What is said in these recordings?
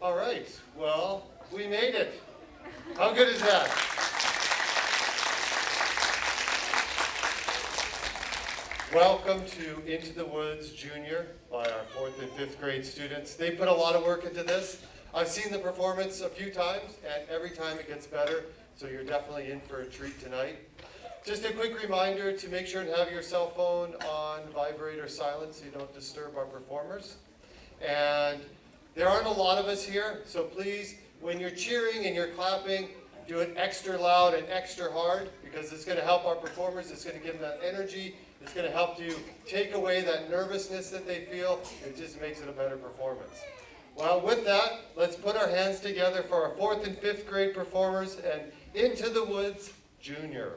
All right, well, we made it. How good is that? Welcome to Into the Woods Junior by our 4th and 5th grade students. They put a lot of work into this. I've seen the performance a few times, and every time it gets better, so you're definitely in for a treat tonight. Just a quick reminder to make sure and have your cell phone on vibrate or silent so you don't disturb our performers. And there aren't a lot of us here, so please, when you're cheering and you're clapping, do it extra loud and extra hard because it's going to help our performers. It's going to give them that energy. It's going to help you take away that nervousness that they feel. It just makes it a better performance. Well, with that, let's put our hands together for our 4th and 5th grade performers and Into the Woods Junior.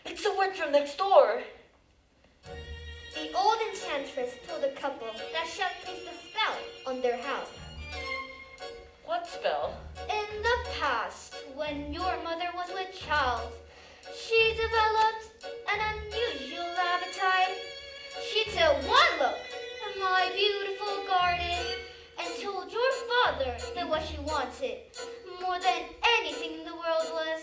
It's the witch from next door. The old enchantress told the couple that she had placed a spell on their house. What spell? In the past, when your mother was with child, she developed an unusual appetite. She took one look at my beautiful garden and told your father that what she wanted more than anything in the world was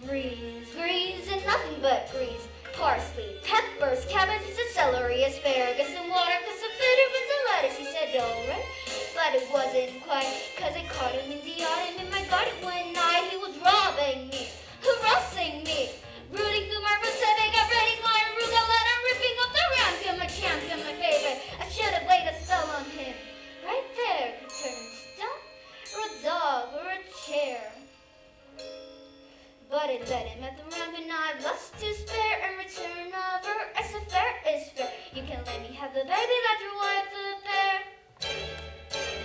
greens, greens, and nothing but greens. Parsley, peppers, cabbages, and celery, asparagus, and watercress, and vegetables, and lettuce. He said, all right, but it wasn't quite, 'cause I caught him in the autumn in my garden one night. He was robbing me, harassing me, rooting through my roots. I got ready my arugula, and ripping up the rampion, my champion, my favorite. I should have laid a spell on him. Right there, could turn stone, or a dog, or a chair. But it led him at the ramp, and I lost to spare. In return of her, as a fair is fair. You can let me have the baby that your wife would bear,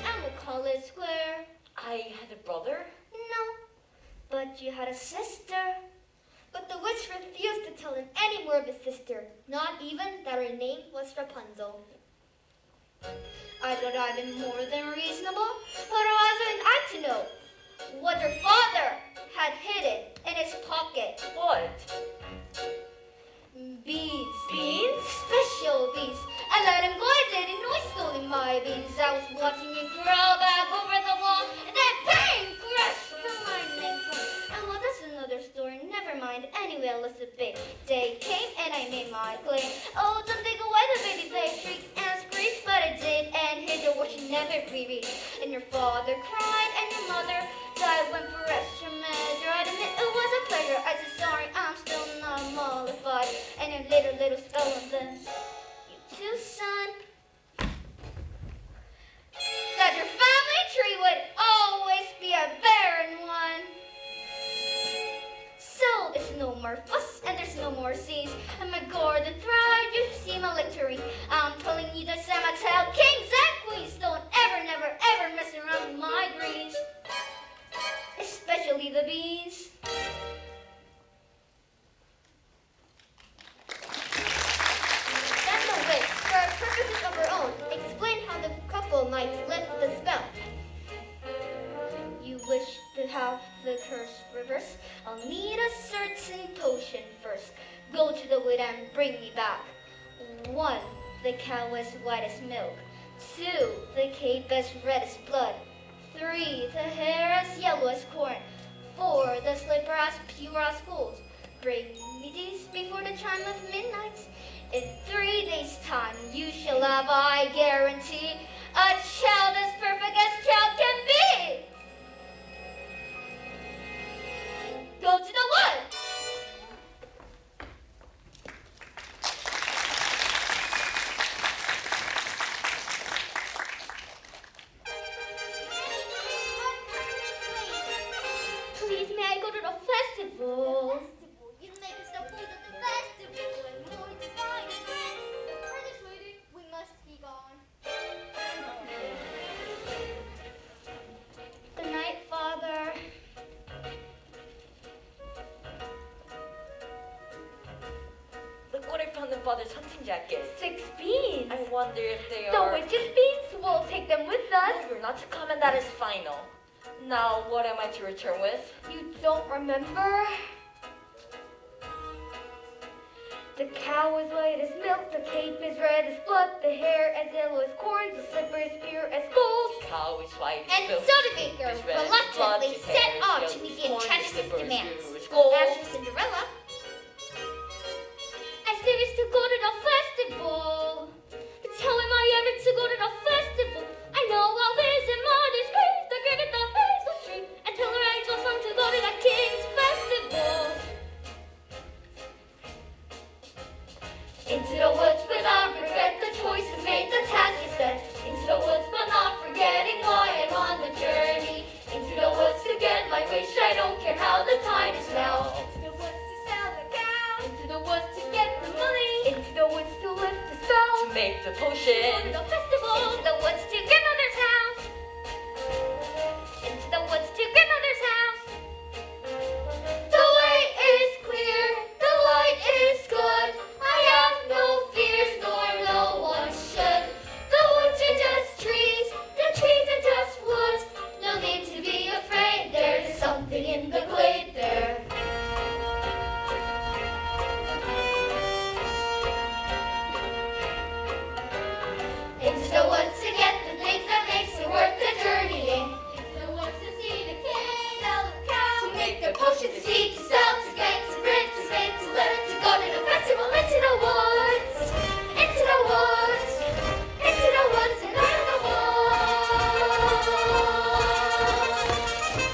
and we'll call it square. I had a brother? No, but you had a sister. But the witch refused to tell him any more of his sister, not even that her name was Rapunzel. I thought I'd been more than reasonable, but wasn't I to know what her father had hidden in his pocket? What? Beans. Beans? Special beans. I let him go, I didn't know he stole my beans. I was watching him crawl back over the wall, and then bang! Crash to my neck. And well, that's another story. Never mind. Anyway, I lost a big day came, and I made my claim. Oh, don't take away the baby played, shrieked and screeched, but it did, and hid the what she never reached. And your father cried, and your mother died when for extra measure. I admit it was a pleasure. I said sorry, I'm still not mollified. And a little spell on them. You too, son. That your family tree would always be a barren one. So there's no more fuss and there's no more seas. And my garden thrived, you see my lecturing. I'm telling you that Sam, I tell kings and queens, don't ever, never, ever mess around with my greens. Especially the beans. Then the witch, for purposes of her own, explained how the couple might lift the spell. You wish to have the curse reversed? I'll need a certain potion first. Go to the wood and bring me back. 1, the cow as white as milk. 2, the cape as red as blood. 3, the hair as yellow as corn. 4, the slipper as pure as gold. Bring me these before the chime of midnight. In 3 days' time you shall have, I guarantee, a child as perfect as child can be. Go to the wood. Please, may I go to the festival? You make us the food of the festival and more divine dress. Hurry, sweetie, we must be gone. Good night, Father. Look what I found in Father's hunting jacket. 6 beans. I wonder if they The are... witch's beans? We'll take them with us. No, you're not to come, and that is final. Now, what am I to return with? You don't remember? The cow is white as milk, the cape is red as blood, the hair as yellow as corn, the slipper is pure as gold. The cow is white And milk, so the baker is red as reluctantly blood, his set hair is off yellow to meet as the corn, enchantress's slipper is demands. blue as gold. As for Cinderella, I said is to go to the festival. But tell him I ever to go to the festival. I know I'll visit mother's grave, the cricket, the hazel tree, and tell her angel son to go to the king's festival. Into the woods without regret, the choice is made, the task is set. Into the woods but not forgetting why I'm on the journey. Into the woods to get my wish, I don't care how the time is now. Into the woods to something in the glade there. Into the woods to get the things that makes it worth the journey. Into the woods to see the king, sell the cow, to make the potion, to seed, to sell, to get, to print, to spin, to learn, to go to the festival. Into the woods, into the woods, into the woods and out of the woods.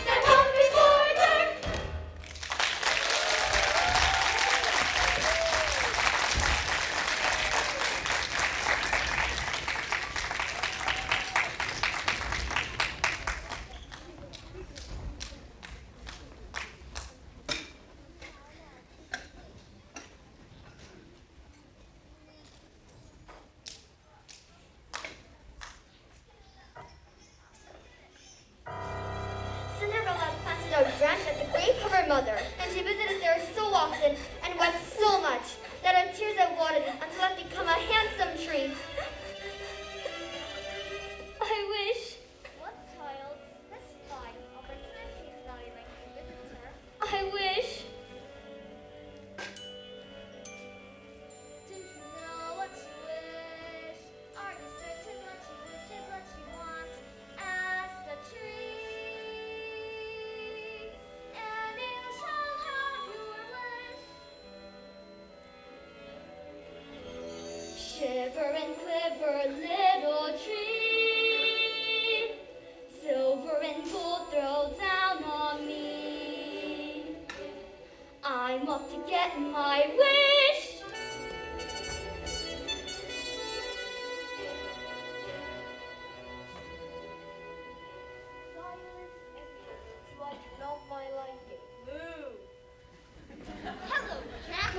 Then home before dark. Cinderella planted a branch at the grave of her mother, and she visited there so often and wept so much that her tears have watered it until it become a handsome tree. I wish. What child? That's fine. Opportunity is not even to visit her. I wish. Do you know what you wish? Are you certain what you wish is what you want? Ask the tree, and it shall have your wish. Shiver and quiver, little tree, silver and gold throw down on me. I'm off to get my wish. Silence is like not my liking. Moo. Hello, Jack.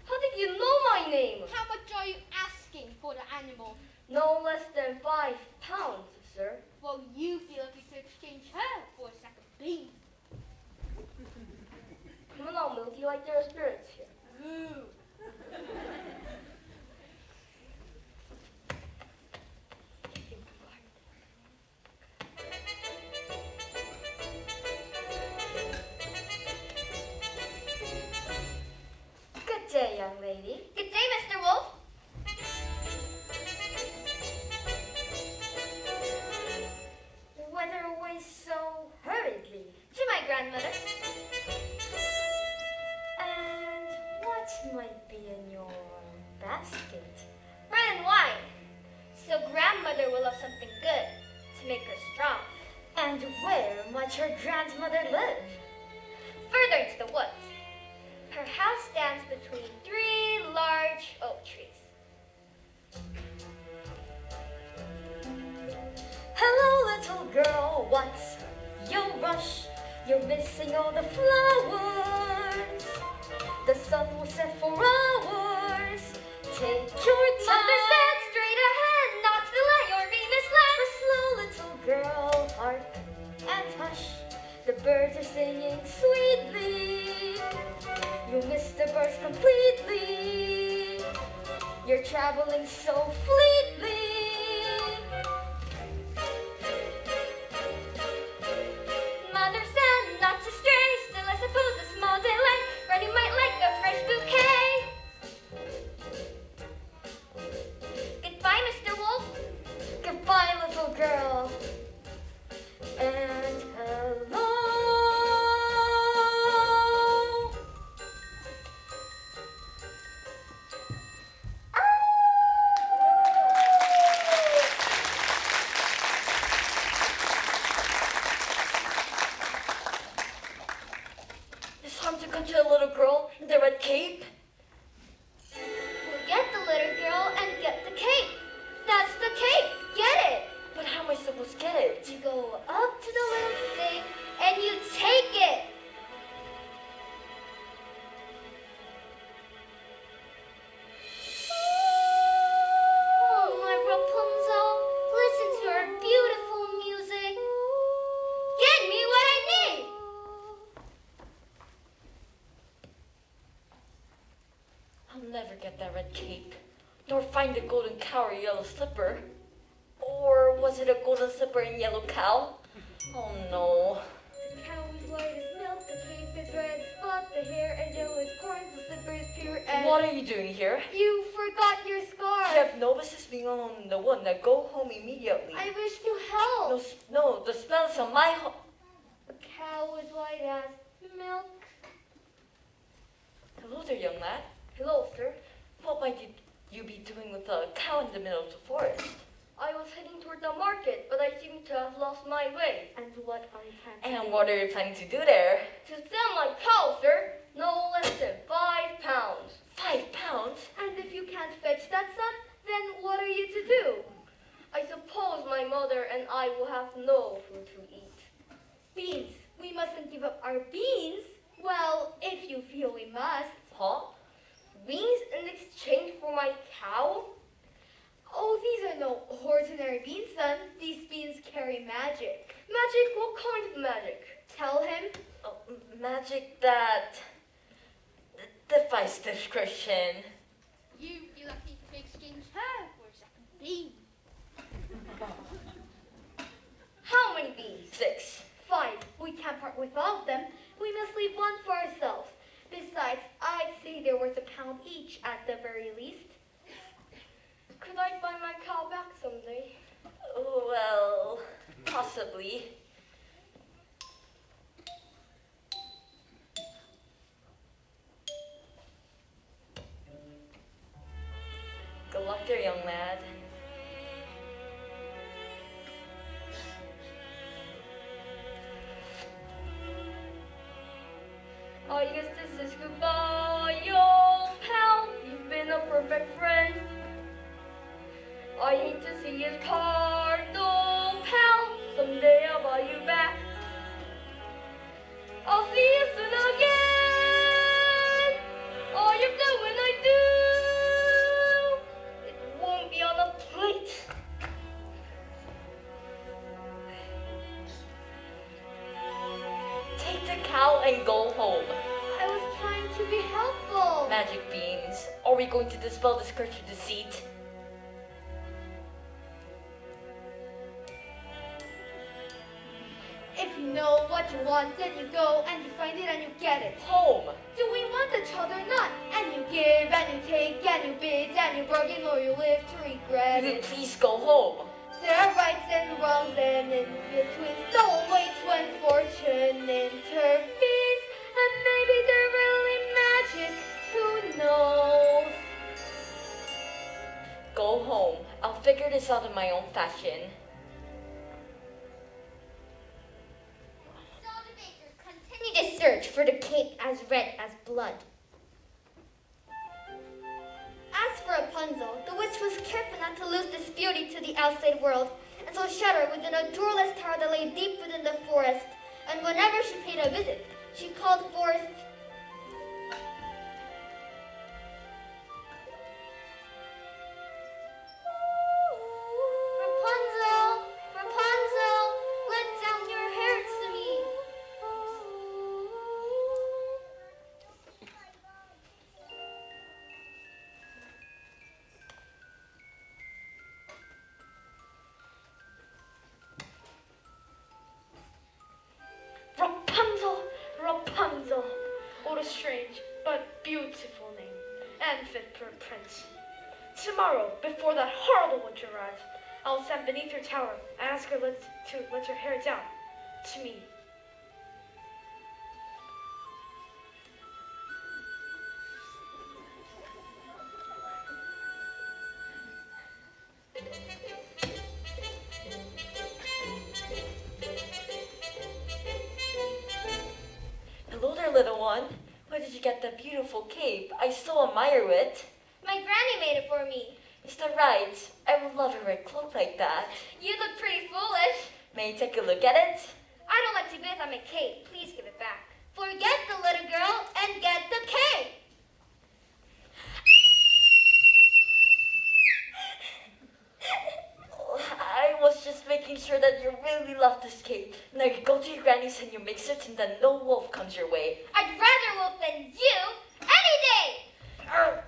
How did you know my name? How much are you asking for the animal? No less than 5 pounds, sir. Well, you feel if you could exchange her for a sack of beans. Come on, Moo. Do you like their spirits here? Moo. Good day, young lady. Good day, Mr. Wolf. Whither away so hurriedly? To my grandmother. And what might be in your basket? Bread and wine. So grandmother will have something good to make her strong. And where might your grandmother live? Further into the woods. Her house stands between 3 large oak trees. Hello, little girl, what's your rush? You're missing all the flowers. The sun will set for hours. Take your time. Mother said straight ahead, not to let your be misled. Slow, little girl, hark and hush. The birds are singing sweetly. You missed the birds completely. You're traveling so fleetly. Mother said not to stray, still I suppose a small delay. Granny might like a fresh bouquet. Goodbye, Mr. Wolf. Goodbye, little girl. And hello. It's time to come to the little girl in the red cape. We'll get the little girl and get the cape. That's the cape. Get it. But how am I supposed to get it? You go up to the little thing and you take it. Oh, my Rapunzel, listen to her beautiful music. Get me what I need. I'll never get that red cape, nor find the golden cow or yellow slipper. Or was it a golden slipper and yellow cow? Oh no. The cow is white as what are you doing here? You forgot your scarf. You have no business being alone in the wood. Now go home immediately. I wish to help. No, the spell is on my home. A cow is white as milk. Hello there, young lad. Hello, sir. What might you be doing with a cow in the middle of the forest? I was heading toward the market, but I seem to have lost my way. And what are you planning? And what are you planning to do there? To sell my cow, sir. No less than 5 pounds. 5 pounds? And if you can't fetch that sum, then what are you to do? I suppose my mother and I will have no food to eat. Beans. We mustn't give up our beans. Well, if you feel we must. Huh? Beans in exchange for my cow? Oh, these are no ordinary beans, son. These beans carry magic. Magic? What kind of magic? Tell him. Oh, magic that defies description. You'd be lucky if we exchanged her for a sack of beans. How many beans? 6. 5. We can't part with all of them. We must leave one for ourselves. Besides, I'd say they're worth £1 each at the very least. Could I buy my cow back someday? Well, possibly. Good luck there, young lad. I guess this is goodbye, old pal. You've been a perfect friend. I hate to see us part, old pal. Someday I'll buy you back. I'll see you soon again. All you do when I do, it won't be on a plate. Take the cow and go home. I was trying to be helpful. Magic beans. Are we going to dispel this curse of deceit? If you know what you want, then you go and you find it and you get it. Home. Do we want the child or not? And you give and you take and you bid and you bargain or you live to regret Will you it. please go home? There are rights and wrongs and in between. No one waits when fortune intervenes. And maybe they're really magic. Who knows? Go home. I'll figure this out in my own fashion. So the bakers continue to search for the cake as red as blood. As for Rapunzel, the witch was careful not to lose this beauty to the outside world, and so shut her within a doorless tower that lay deep within the forest. And whenever she paid a visit, she called forth, Rapunzel, Rapunzel, let down your hair to me. Rapunzel, Rapunzel. What a strange but beautiful name, and fit for a prince. Tomorrow, before that horrible witch arrives, I'll stand beneath her tower and ask her to let her hair down to me. Hello there, little one. Where did you get that beautiful cape? I so admire it. My granny made it for me. Is that right? I would love a red cloak like that. You look pretty foolish. May I take a look at it? I don't like to bathe on my cape. Please give it back. Forget the little girl and get the cape. I was just making sure that you really love this cape. Now you go to your granny's and you make certain that no wolf comes your way. I'd rather wolf than you any day. Arr!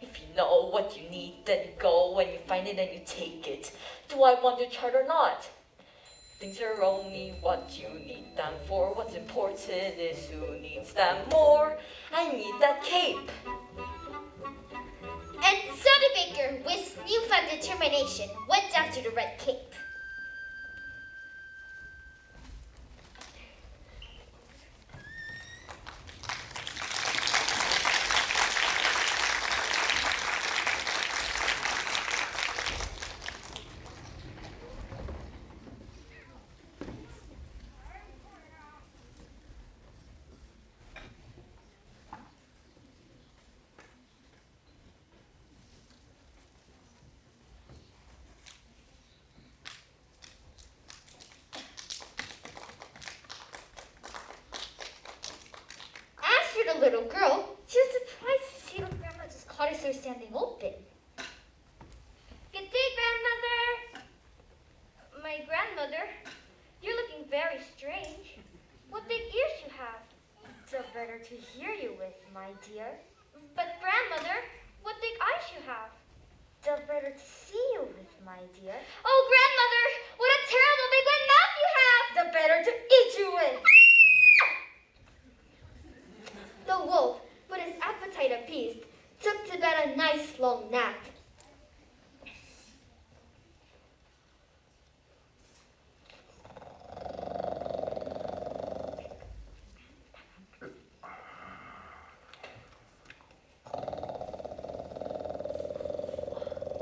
If you know what you need, then you go. When you find it, then you take it. Do I want your chart or not? Things are only what you need them for. What's important is who needs them more. I need that cape. And Studebaker, with newfound determination, went after the red cape. As for the little girl, she was surprised to see her grandmother's cottage door standing open. Good day, grandmother. My grandmother, you're looking very strange. What big ears you have. The better to hear you with, my dear. But grandmother, what big eyes you have. The better to see you with, my dear. Oh, grandmother, what a terrible big wet mouth you have. The better to eat you with. The wolf, with his appetite appeased, took to bed a nice long nap.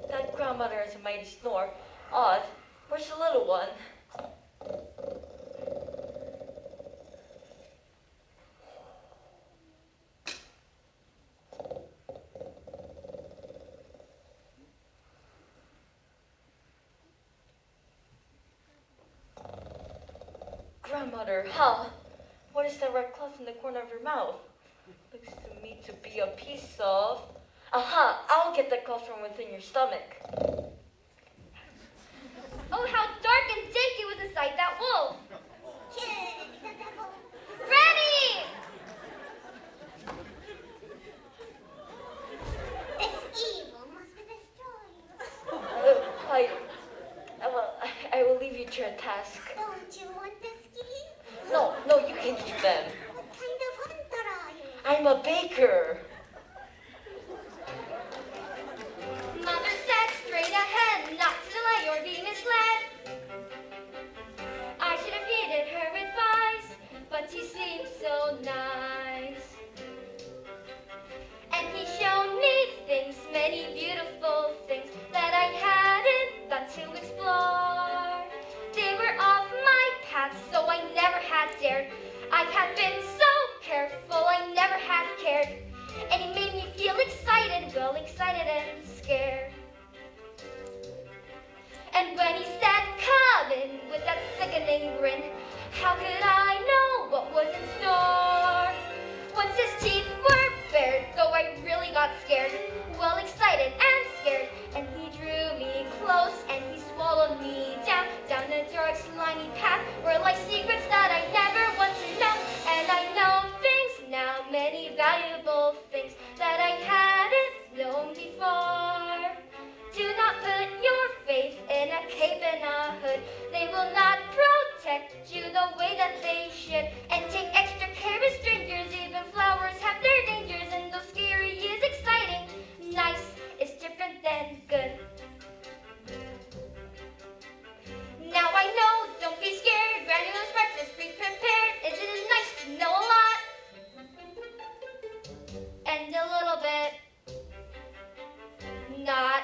That grandmother has a mighty snore. Odd. Where's the little one? Grandmother, huh? What is that red cloth in the corner of your mouth? Looks to me to be a piece of... Aha! I'll get that cloth from within your stomach. Oh, how dark and dank it was inside that wolf. Granny! This evil must be destroyed. I will leave you to your task. Don't you want the ski? No, you can keep them. What kind of hunter are you? I'm a baker. Mother said straight ahead, not to delay or be misled. I should have heeded her advice, but he seemed so nice. And he showed me things, many beautiful things that I hadn't thought to explore. They were off my path, so I never had dared. I had been so careful, I never had cared. And he made me feel excited, well excited and scared. And when he said, come in, with that sickening grin, how could I know what was in store? Once his teeth were bared, though I really got scared, well excited and scared, and he drew me close and he swallowed me down the dark slimy path where lie secrets that I never want to know. And I know things now, many valuable things that I hadn't known before. Do not put your faith in a cape and a hood. They will not protect you the way that they should. And take extra care with strangers, even flowers have their dangers. And though scary is exciting, nice is different than good. Now I know, don't be scared. Granny loves breakfast, be prepared. Isn't it nice to know a lot? And a little bit not.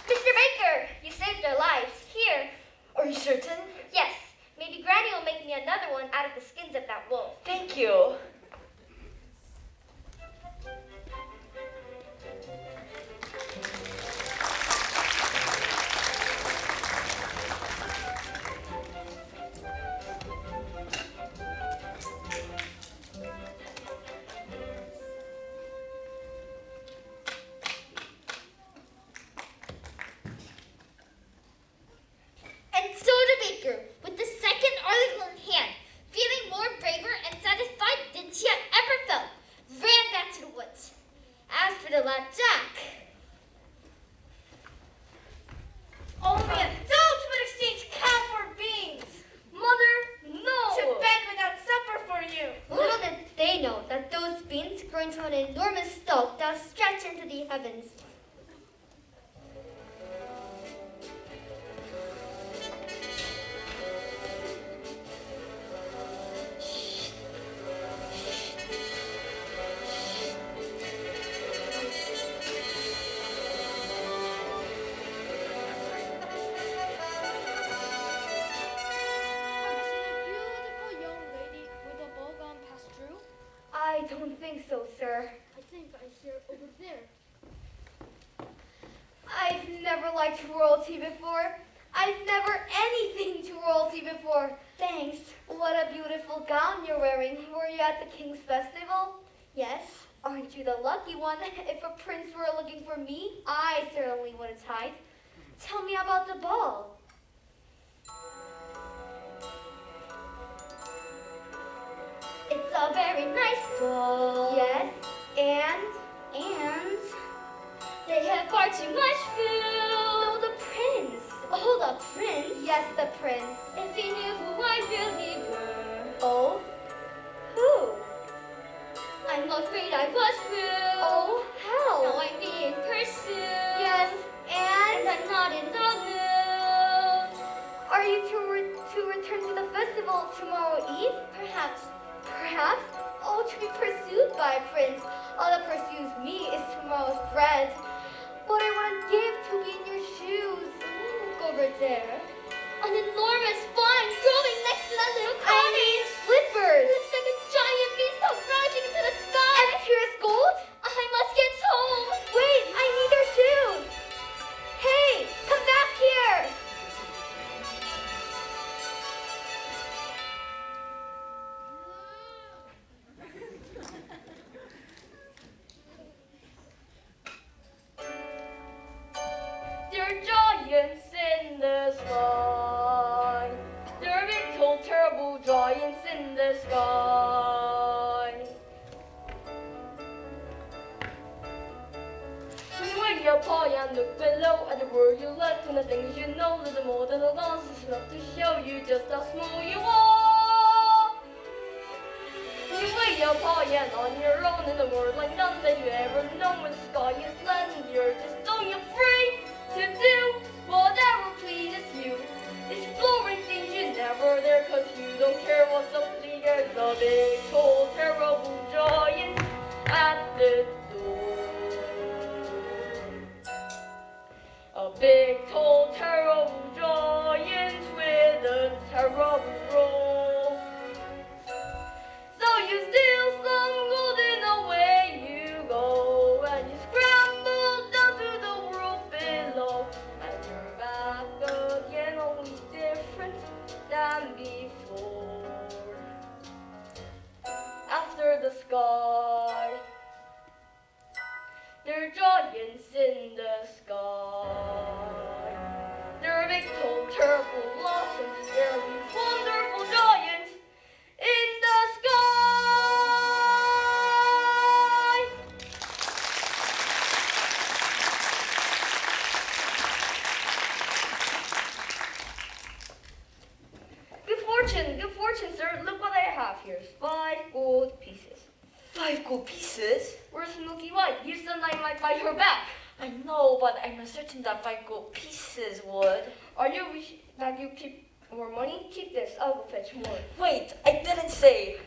Mr. Baker, you saved our lives. Here. Are you certain? Yes, maybe Granny will make me another one out of the skins of that wolf. Thank you. And so the baker, with the second article in hand, feeling more braver and satisfied than she had ever felt, ran back to the woods. As for the lad Jack, grown to an enormous stalk that stretched into the heavens. I don't think so, sir. I think I see her over there. I've never liked royalty before. I've never anything to royalty before. Thanks. What a beautiful gown you're wearing. Were you at the King's Festival? Yes. Aren't you the lucky one? If a prince were looking for me, I certainly would have tied. Tell me about the ball. It's a very nice ball. Yes, and And they have far too much food. the prince. Oh, the prince. Yes, the prince. If he knew who I really were. Oh, who? I'm afraid I was rude. Oh, how? Now I'm being pursued. Yes, And and I'm not in the mood. are you to return to the festival tomorrow eve? Perhaps. Perhaps. Oh, to be pursued by a prince. All that pursues me is tomorrow's bread. What I want to give to be in your shoes. Look over there. An enormous vine growing next to that little I cottage. need slippers. It's like a giant beanstalk rising into the sky. As pure as gold? I must get home. Wait, I need your shoes. Hey, come back here. There are giants in the sky. There are big, tall, terrible giants in the sky. When you wake up high and look below at the world you left and the things you know, little more than a glance is enough to show you just how small you are. When you wake up high and on your own in a world like none that you ever known, when the sky is land and you're just on your free to do whatever pleases you. Exploring things you never there cause you don't care what's up there. The big, tall, terrible giant at the door. A big, tall, terrible giant with a terrible roar. So you steal some gold and away you go, and you scramble down to the world below, and you're back again, only different than before. After the sky, there are giants in the sky. There are big, tall, terrible, awesome, scary, wonderful giants in the sky. Good fortune, sir. Look what I have here. 5 gold pieces. 5 gold pieces? Where's Milky White? You said I might buy her back. I know, but I'm certain that 5 gold pieces would. Are you wish that you keep more money? Keep this. I'll go fetch more. Wait, I didn't say.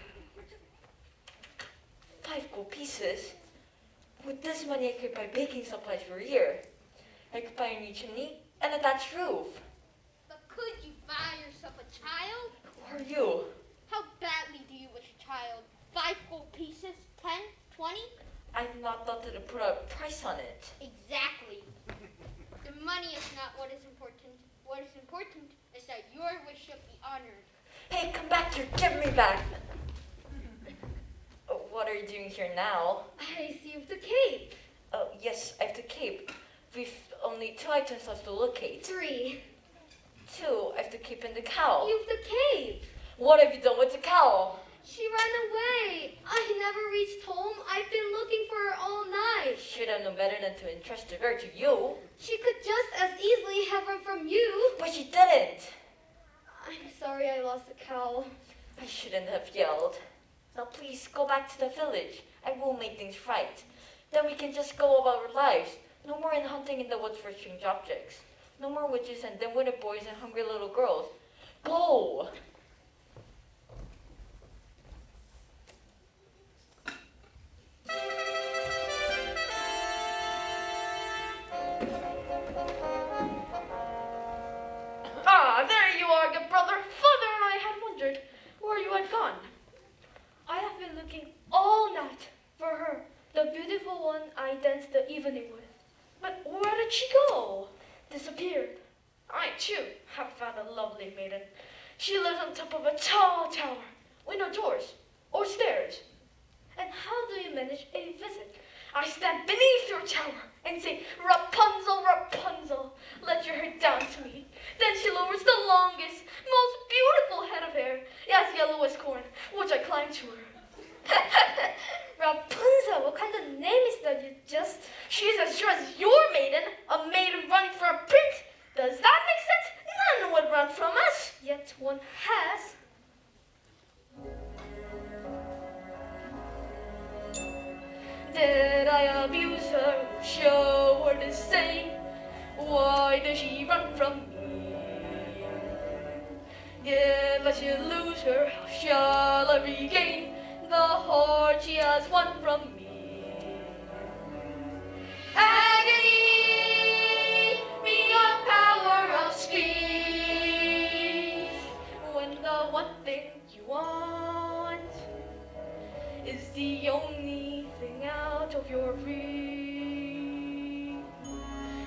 5 gold pieces? With this money, I could buy baking supplies for a year. I could buy a new chimney and a thatched roof. But could you buy yourself a child? Who are you? How badly do you wish a child? 5 gold pieces? 10? 20? I've not thought to put a price on it. Exactly. The money is not what is important. What is important is that your wish should be honored. Hey, come back here. Give me back. What are you doing here now? I see you've the cape. Oh, yes, I have the cape. We've only 2 items left to locate. 3. 2, I have the cape and the cowl. You've the cape. What have you done with the cowl? She ran away. I never reached home. I've been looking for her all night. Should have known better than to entrust her to you. She could just as easily have run from you. But she didn't. I'm sorry I lost the cowl. I shouldn't have yelled. Now please go back to the village and we'll make things right. Then we can just go about our lives. No more in hunting in the woods for strange objects. No more witches and dim-witted boys and hungry little girls. Go! Ah, there you are, good brother. Father and I had wondered where you had gone. I have been looking all night for her, the beautiful one I danced the evening with. But where did she go? Disappeared. I, too, have found a lovely maiden. She lives on top of a tall tower, with no doors or stairs. And how do you manage a visit? I stand beneath your tower and say, Rapunzel, Rapunzel, let your hair down to me. Then she lowers the longest, most beautiful head of hair, as yellow as corn, which I climb to her. Rapunzel, what kind of name is that you just... She's as sure as your maiden, a maiden running for a prince. Does that make sense? None would run from us. Yet one has. Did I abuse her? Show her the same. Why does she run from me? If I should lose her, how shall I regain the heart she has won from me? Agony beyond power of speech. When the one thing you want is the only thing out of your reach.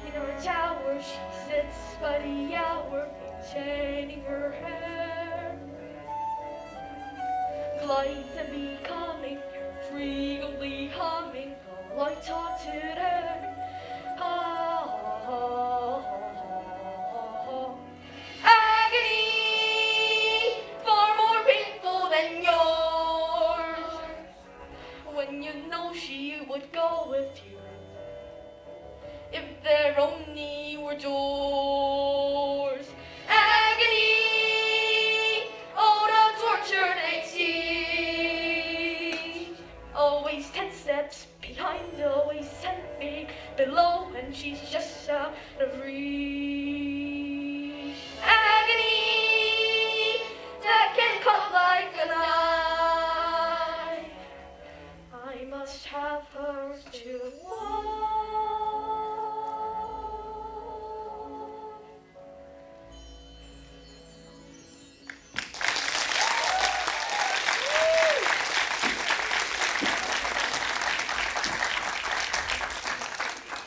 In her tower she sits by the hour, maintaining her hair. Light and becoming, frequently humming, a light-hearted air. Agony, far more painful than yours. When you know she would go with you, if there only were doors. Agony, oh the tortured exceed. Always 10 steps behind, always 10 feet below, and she's just out of reach. Agony that can cut like a knife. I must have her to walk.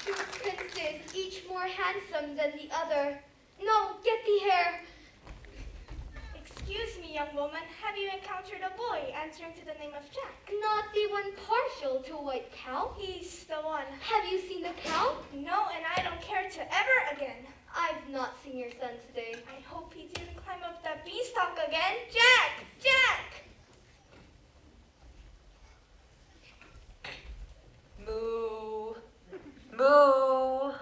Two princes, each more handsome than the other. No, get the hair. Excuse me, young woman. Have you encountered a boy answering to the name of Jack? Not the one partial to a white cow. He's the one. Have you seen the cow? No, and I don't care to ever again. I've not seen your son today. I hope he didn't climb up that beanstalk again. Jack! Jack! Moo. Moo. Oh,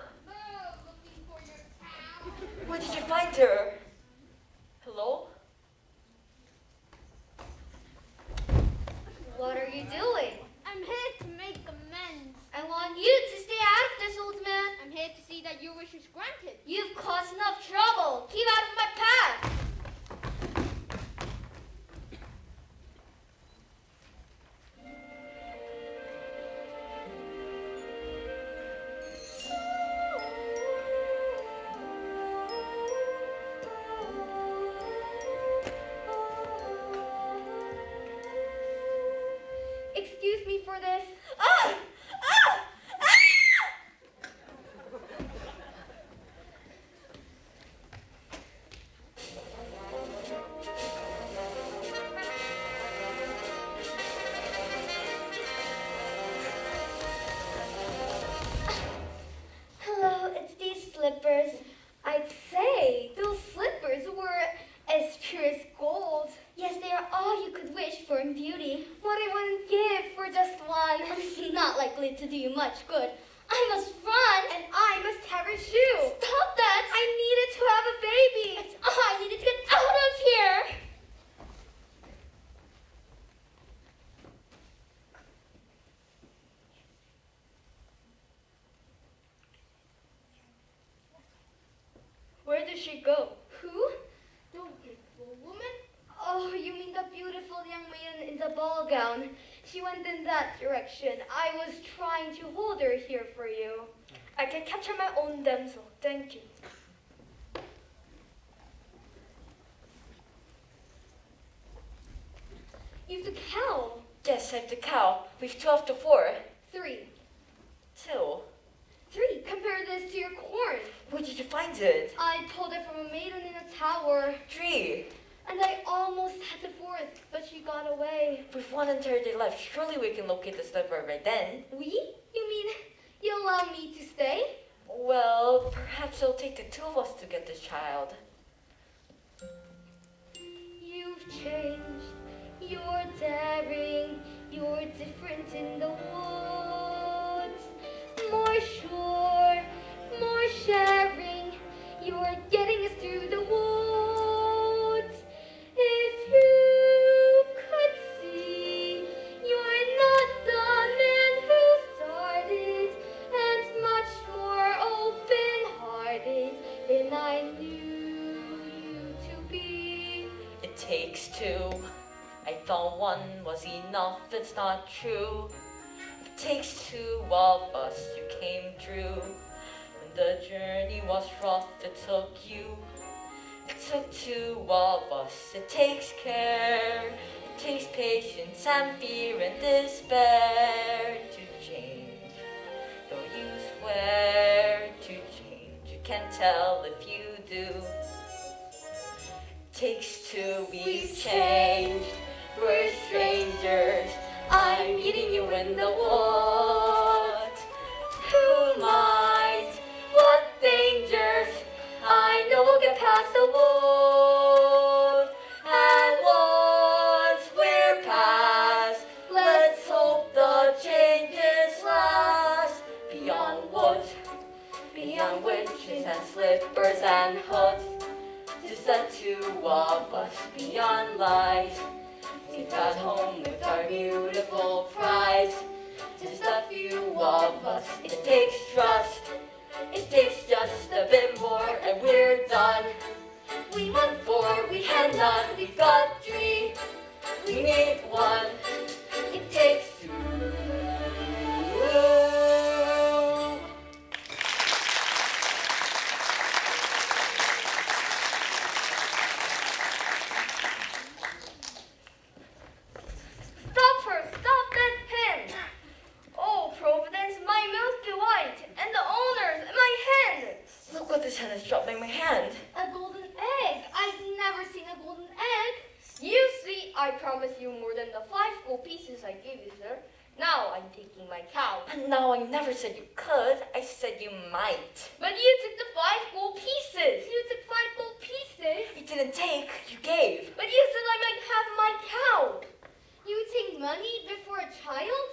looking for your cow. Where did you find her? Hello? What are you doing? I'm here to make amends. I want you to stay out of this, old man. I'm here to see that your wish is granted. You've caused enough trouble. Keep out of my path. Excuse me for this. Ah! Ah! Ah! Hello, it's these slippers. I'd say those slippers were as pure as gold. Yes, they are all you could wish for in beauty. What I wouldn't give for just one. It's not likely to do you much good. I must run, and I must have her shoe. Stop that! I needed to have a baby. It's I needed to get out of here. did she go? Who? The beautiful woman? Oh, you mean the beautiful young maiden in the ball gown? She went in that direction. I was trying to hold her here for you. I can capture my own damsel. Thank you. You've the cow. Yes, I have the cow. We've 12 to 4. 3. 2. 3. Compare this to your corn. Where did you find it? I pulled it from a maiden in a tower. 3. And I almost had the 4th, but she got away. With 1 entire day left, surely we can locate the slipper by then. We? You mean you allow me to stay? Well, perhaps it'll take the 2 of us to get this child. You've changed. You're daring. You're different in the woods. More sure, more sharing. You're getting us through the woods. If you could see, you're not the man who started, and much more open-hearted than I knew you to be. It takes 2. I thought 1 was enough, it's not true. It takes 2 of us, you came through. When the journey was rough, it took you. It took 2 of us, it takes care. It takes patience and fear and despair to change. Though you swear to change, you can't tell if you do. It takes 2, we've changed. We're strangers. I'm meeting you in the woods. Who might? What dangers? I know we'll get past the wood. And once we're past, let's hope the changes last. Beyond woods, beyond witches and slippers and hoods. Just the 2 of us beyond lies. We've got home with our beautiful prize. Just a few of us. It takes trust. It takes just a bit more and we're done. We want 4, we had none. We've got 3. We need 1. It takes 2. Stop her! Stop that pen! Oh, Providence, my Milky White, and the owners, and my hen! Look what this hen is dropping my hand. A golden egg. I've never seen a golden egg. You see, I promised you more than the 5 gold pieces I gave you, sir. Now I'm taking my cow. And now I never said you could. I said you might. But you took the 5 gold pieces. You took 5 gold pieces. You didn't take, you gave. But you said I might have my cow. You take money before a child?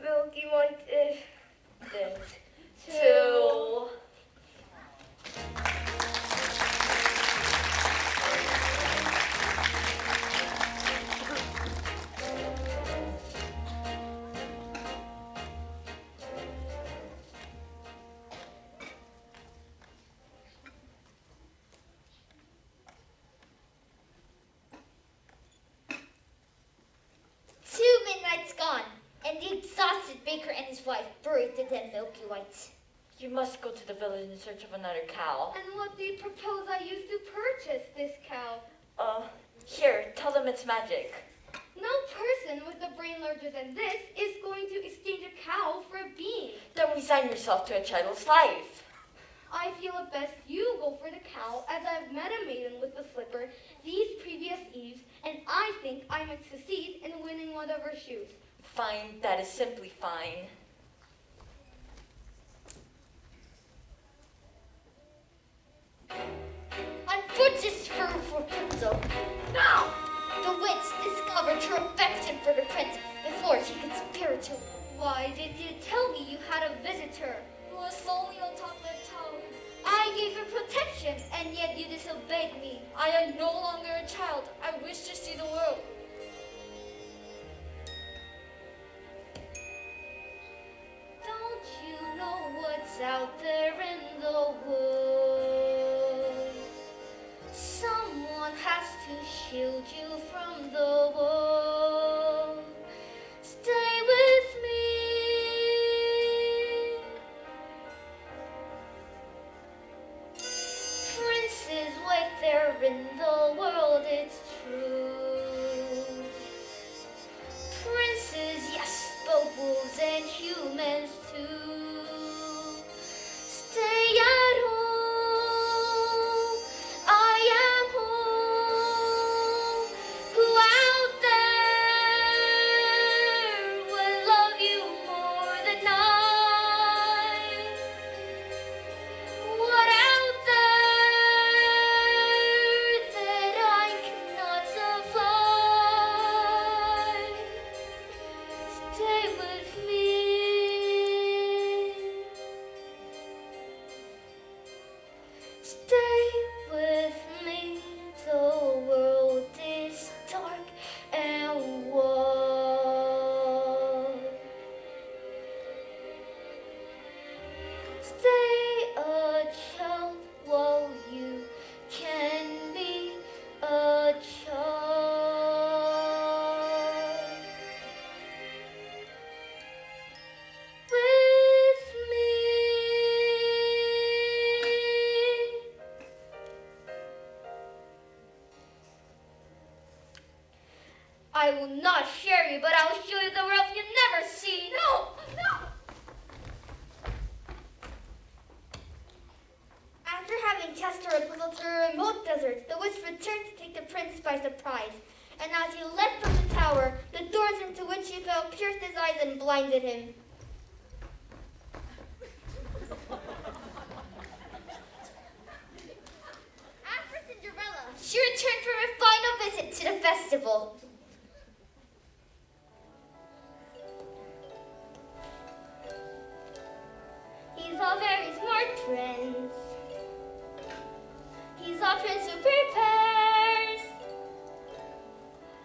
Milky White is dead. 2. Midnight's gone, and the exhausted baker and his wife buried the dead Milky White. You must go to the village in search of another cow. And what do you propose I use to purchase this cow? Here, tell them it's magic. No person with a brain larger than this is going to exchange a cow for a bean. Then resign yourself to a childless life. I feel it best you go for the cow, as I've met a maiden with a slipper these previous eves, and I think I might succeed in winning one of her shoes. Fine, that is simply fine. On foot is fur for Pinto. Now! The wits discovered her affection for the prince before she could spare it to him. Why did you tell me you had a visitor? Who was solely on top of the tower. I gave her protection ocean, and yet you disobeyed me. I am no longer a child. I wish to see the world. Don't you know what's out there in the world? Someone has to shield you from the world. Stay with me. Princes wait there in the world, it's true. Princes, yes, but wolves and humans too. Stay at home, I am home. Who out there will love you more than I? What out there that I cannot supply? Stay with me. Stay with me. The world is dark and warm. Stay a child while you can be a child. With me. I will not share you, but I will show you the world you've never seen. No, no. After having tested a puzzle to a remote desert, the witch returned to take the prince by surprise. And as he leapt from the tower, the thorns into which he fell pierced his eyes and blinded him. As for Cinderella, she returned from her final visit to the festival. He's a very smart prince. He's a prince who prepares,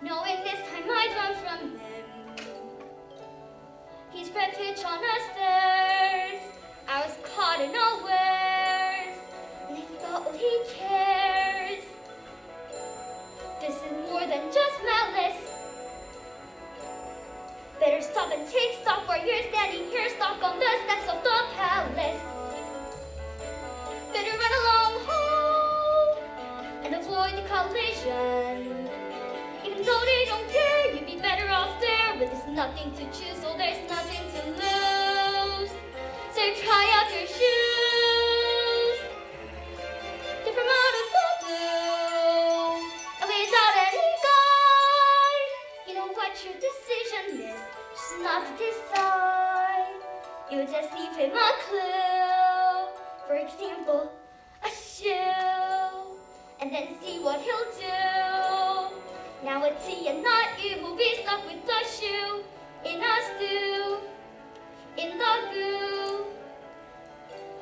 knowing this time I'd run from him. He's spread pitch on the stairs. I was caught unawares, and he thought, well, he cares. This is more than just malice. Better stop and take stock while you're standing here, stuck on the steps of the palace. Better run along home and avoid the collision. Even though they don't care, you'd be better off there. But there's nothing to choose, so there's nothing to lose. So try out your shoes. Get from out of the blue, and without any guide, you know what your decision is. Just not to decide. You just leave him a clue. For example, a shoe, and then see what he'll do. Now it's he and not you who'll be stuck with the shoe in a stew, in the goo.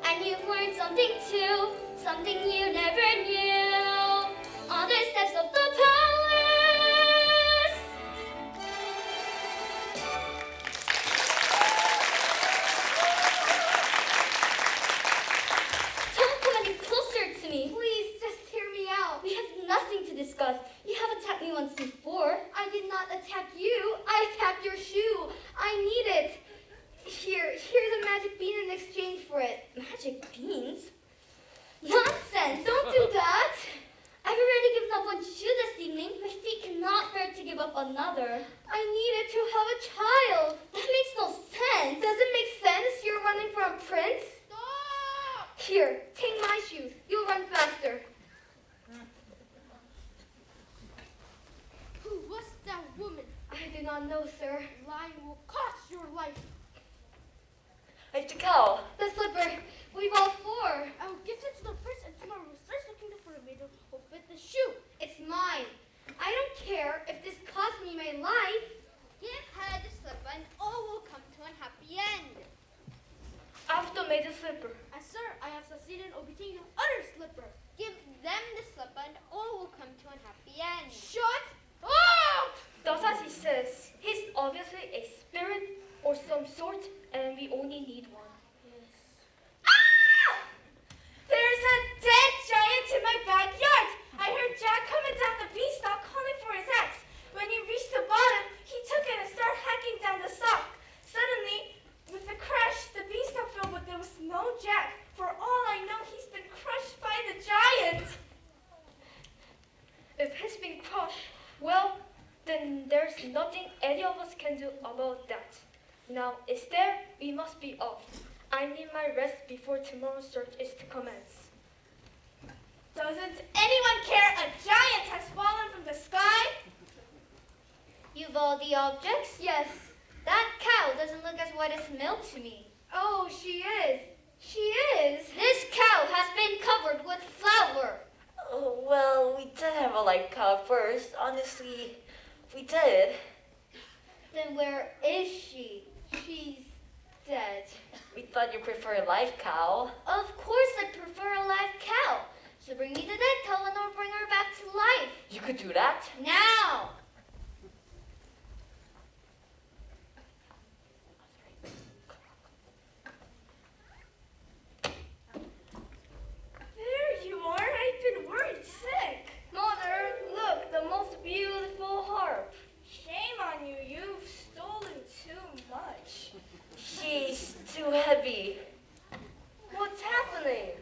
And you've learned something too, something you never knew. On the steps of the palace. Don't come any closer to me. Please, just hear me out. We have nothing to discuss. You have attacked me once before. I did not attack you. I attacked your shoe. I need it. Here's a magic bean in exchange for it. Magic beans? Nonsense! Don't do that. I've already given up one shoe this evening. My feet cannot bear to give up another. I needed to have a child. That makes no sense. Does it make sense? You're running from a prince? Stop! Here, take my shoes. You'll run faster. Who was that woman? I do not know, sir. Lying will cost your life. I have to go. The slipper. We've all four. I will give it to the prince, and tomorrow we'll search looking for a maiden who will fit the shoe. It's mine. I don't care if this costs me my life. Give her the slipper, and all will come to a happy end. After made the slipper slipper. And sir, I have succeeded in obtaining other slipper. Give them the slipper and all will come to a happy end. Shut up! Thus as he says, he's obviously a spirit or some sort, and we only need one. Ah! There's a dead giant in my backyard. I heard Jack coming down the beanstalk calling for his axe. When he reached the bottom, he took it and started hacking down the stalk. Suddenly, with a crash, the beanstalk fell, but there was no Jack. For all I know, he's been crushed by the giant. If he's been crushed, well, then there's nothing any of us can do about that. Now it's there, we must be off. I need my rest before tomorrow's search is to commence. Doesn't anyone care? A giant has fallen from the sky. You've all the objects? Yes. That cow doesn't look as white as milk to me. Oh, she is. She is. This cow has been covered with flour. Oh, well, we did have a live cow first. Honestly, we did. Then where is she? She's dead. We thought you prefer a live cow. Of course I prefer a live cow. So bring me the dead cow and I'll bring her back to life. You could do that. Now! There you are. I've been worried sick. Mother, look, the most beautiful harp. Shame on you. You've stolen too much. She's too heavy. What's happening?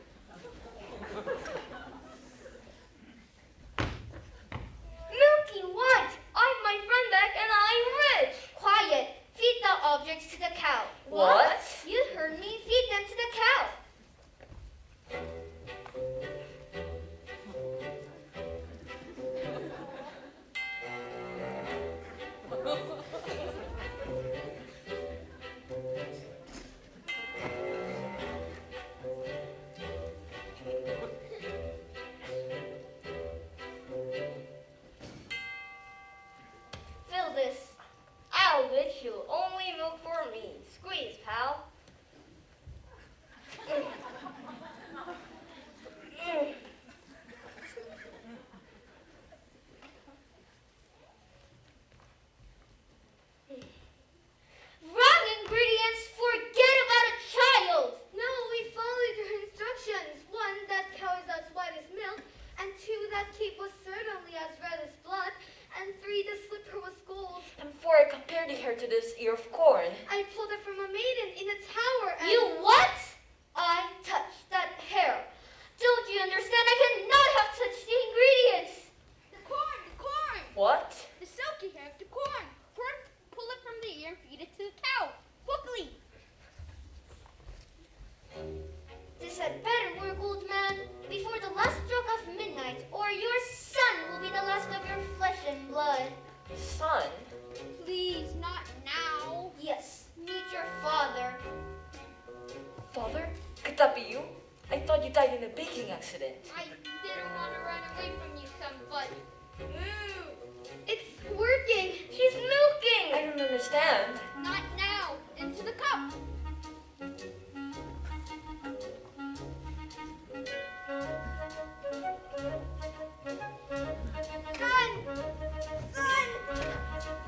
Milky White! I'm my friend back and I'm rich! Quiet! Feed the objects to the cow. What? You heard me. Feed them to the cow. Fill this. I'll bet you only milk for me. Squeeze, pal. Wrong ingredients. Forget about a child. No, we followed your instructions. One, that cow is as white as milk. And two, that cape was certainly as red as blood. And three, the slipper was gold. And 4, I compared her to this ear of corn. I pulled it from a maiden in a tower and... You what? I touched that hair. Don't you understand? I cannot have touched the ingredients. The corn, the corn! What? The silky hair of the corn. First, pull it from the ear and feed it to the cow. Quickly! This had better work, old man, before the last stroke of midnight, or your son will be the last of your flesh and blood. Son? Please, not now. Yes, meet your father. Father? Could that be you? I thought you died in a baking accident. I didn't want to run away from you, son, but... It's working. She's milking! I don't understand. Not now. Into the cup.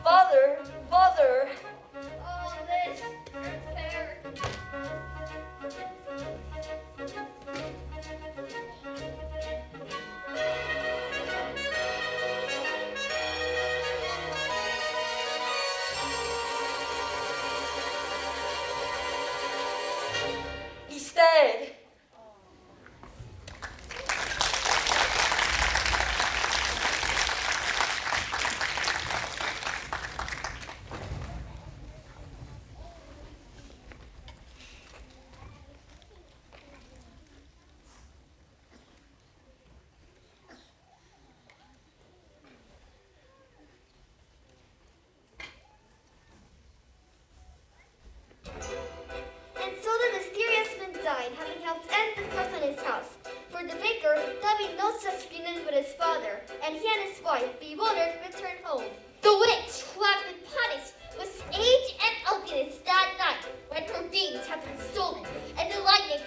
Father! Father! All this prepared. He's dead! And so the mysterious man died, having helped end the curse on his house. For the baker, there'll be no such union with his father, and he and his wife, bewildered, returned home. The witch, who had been punished, was aged and ugliness that night when her beans had been stolen, and the lightning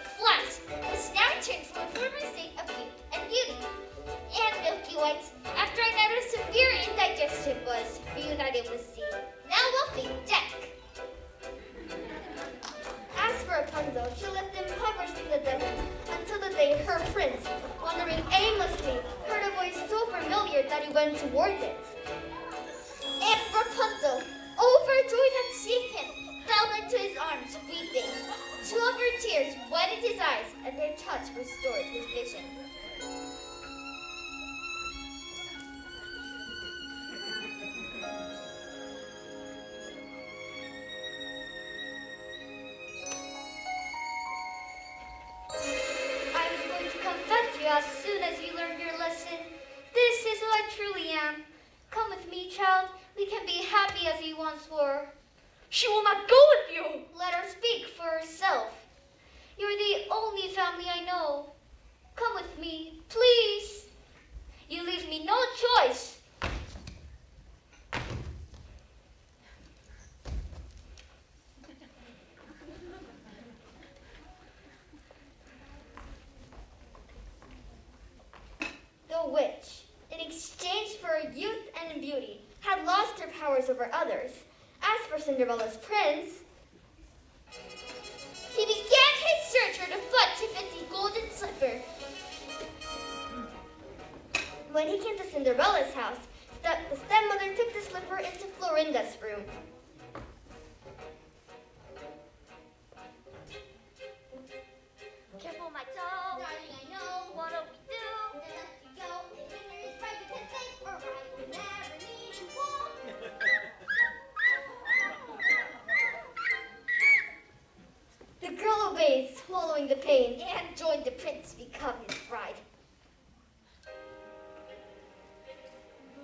as soon as you learn your lesson. This is who I truly am. Come with me, child. We can be happy as we once were. She will not go with you. Let her speak for herself. You're the only family I know. Come with me, please. You leave me no choice. The witch, in exchange for her youth and beauty, had lost her powers over others. As for Cinderella's prince, he began his search for the foot to fit the golden slipper. When he came to Cinderella's house, the stepmother took the slipper into Florinda's room. Careful, my toe. Darling, I know What do we do? that as you go, if winter is right, you can sing, or I will never need you walk. The girl obeyed, swallowing the pain, and joined the prince to become his bride.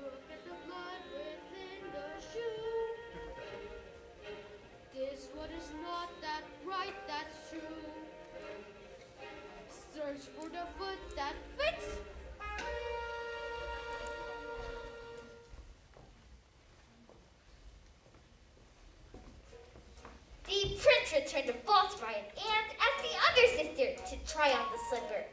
Look at the blood within the shoe. This one is not that right, that's true. Search for the foot that fits. The prince returned to false bride and asked the other sister to try on the slipper.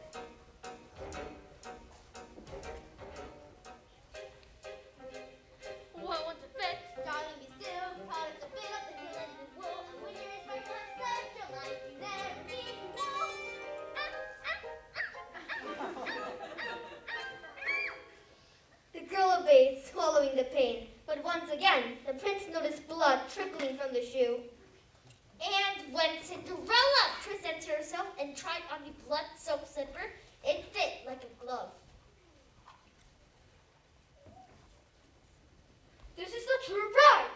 What wants to fit? Darling, be still, call it the bit of the hill and the wool, and when you're in my such your life, you never need to know. The girl obeyed, swallowing the pain, but once again, the prince noticed blood trickling from the shoe. And when Cinderella presented herself and tried on the blood-soaked slipper, it fit like a glove. This is the true bride.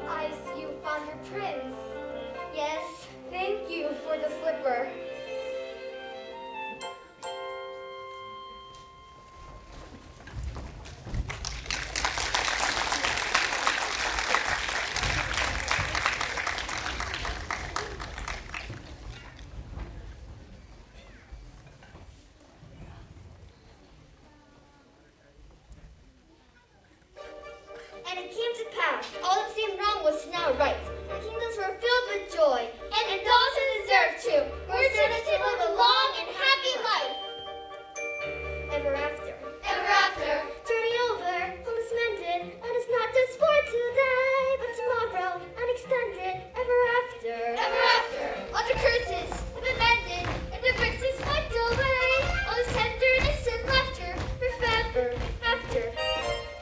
I see you found your prince. Yes, thank you for the slipper. And it came to pass, all that seemed wrong was now right. The kingdoms were filled with joy, and those who deserved to were certain to live a long and happy life. Ever after. Ever after. Journey over, home is mended, and it's not just for today, but tomorrow, and extended. Ever after. Ever after. All the curses have been mended, and the bricks is wiped away. All the tenderness and laughter forever after.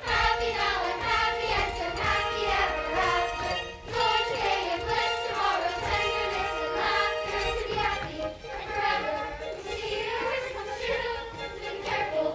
Happy now and happy and so happy ever after. Joy today and bliss tomorrow, tenderness and laughter. To be happy and forever. To see your wish come true. To be careful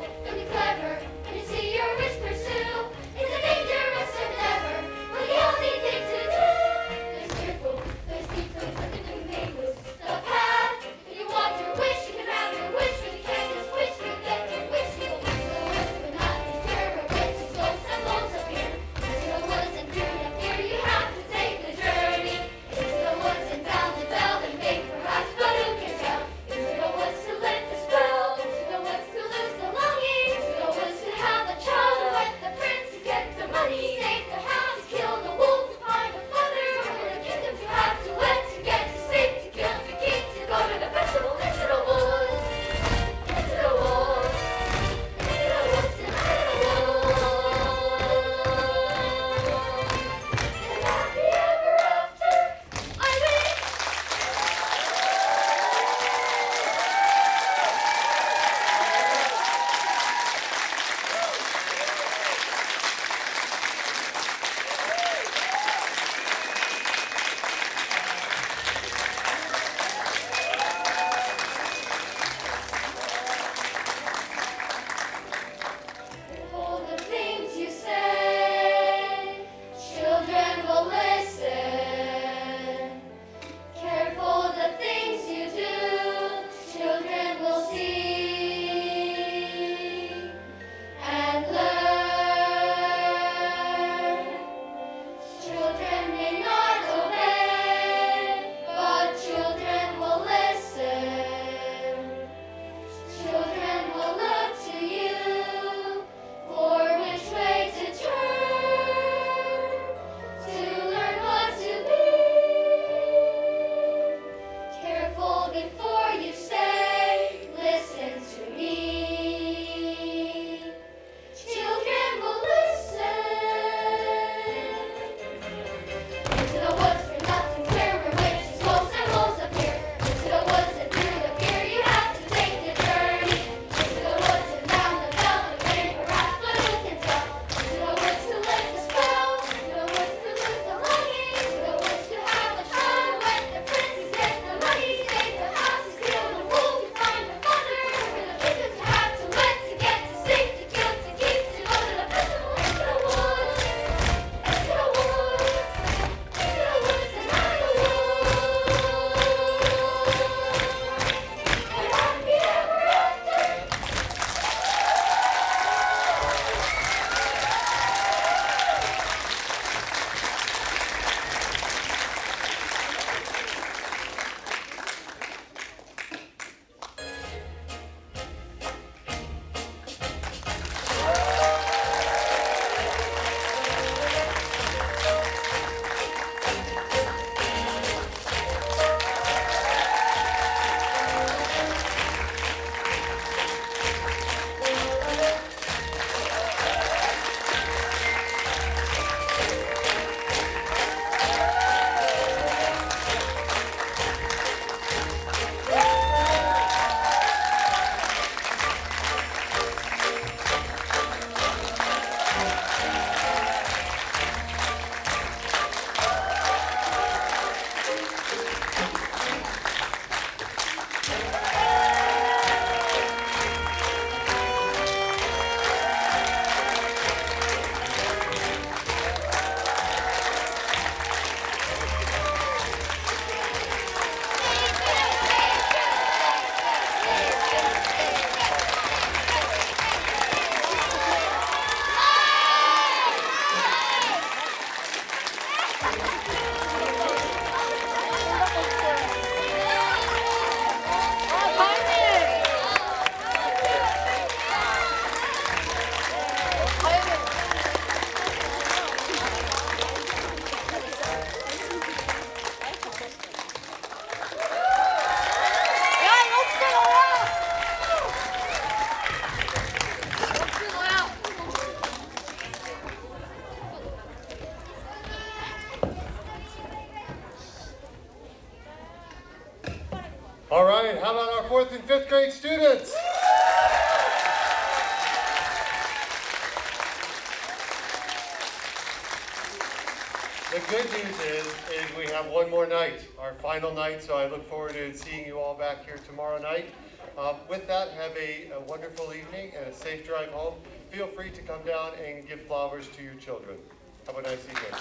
All right, how about our 4th and 5th grade students? The good news is we have one more night, our final night, so I look forward to seeing you all back here tomorrow night. With that, have a wonderful evening and a safe drive home. Feel free to come down and give flowers to your children. Have a nice evening.